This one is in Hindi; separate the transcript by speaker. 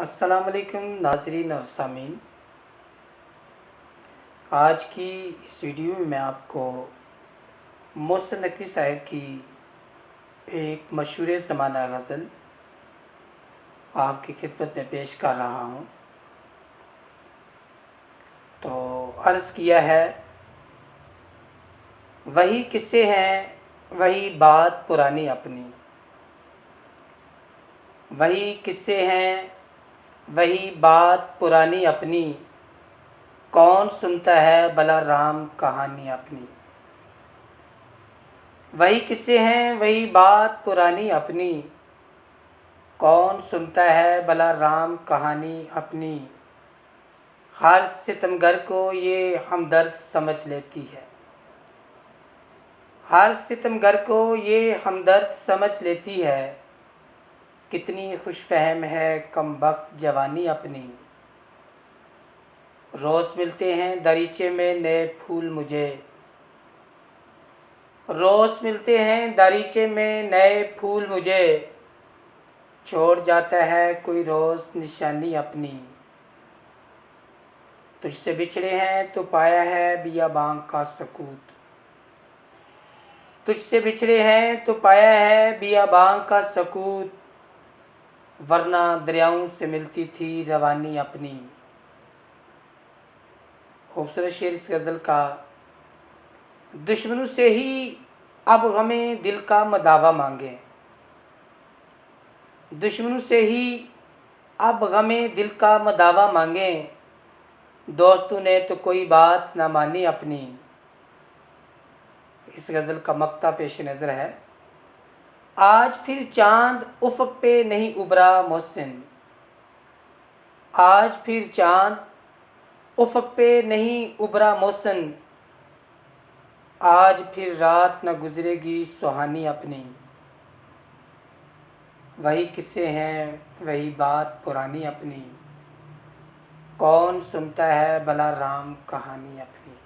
Speaker 1: अस्सलामुअलैकुम नाज़रीन और सामीन। आज की इस वीडियो में मैं आपको मोहसिन नकवी साहब की एक मशहूर ज़माना गज़ल आपकी खिदमत में पेश कर रहा हूँ। तो अर्ज़ किया है, वही किस्से हैं वही बात पुरानी अपनी, वही किस्से हैं वही बात पुरानी अपनी, कौन सुनता है भला राम कहानी अपनी। वही किस्से हैं वही बात पुरानी अपनी, कौन सुनता है भला राम कहानी अपनी। हर सितमगर को ये हमदर्द समझ लेती है, हर सितमगर को ये हमदर्द समझ लेती है, कितनी खुशफहम है कमबख्त जवानी अपनी। रोज़ मिलते हैं दरीचे में नए फूल मुझे, रोज़ मिलते हैं दरीचे में नए फूल मुझे, छोड़ जाता है कोई रोज़ निशानी अपनी। तुझसे बिछड़े हैं तो पाया है बियाबान का सकूत, तुझसे बिछड़े हैं तो पाया है बियाबान का सकूत, वरना दरियाओं से मिलती थी रवानी अपनी। खूबसूरत शेर इस गज़ल का। दुश्मनों से ही अब हमें दिल का मदावा मांगे, दुश्मनों से ही अब हमें दिल का मदावा मांगे, दोस्तों ने तो कोई बात ना मानी अपनी। इस गज़ल का मक्ता पेश नज़र है। आज फिर चाँद उफ़क़ पे नहीं उभरा मोहसिन, आज फिर चाँद उफ़क़ पे नहीं उभरा मोहसिन, आज फिर रात न गुज़रेगी सुहानी अपनी। वही किस्से हैं वही बात पुरानी अपनी, कौन सुनता है भला राम कहानी अपनी।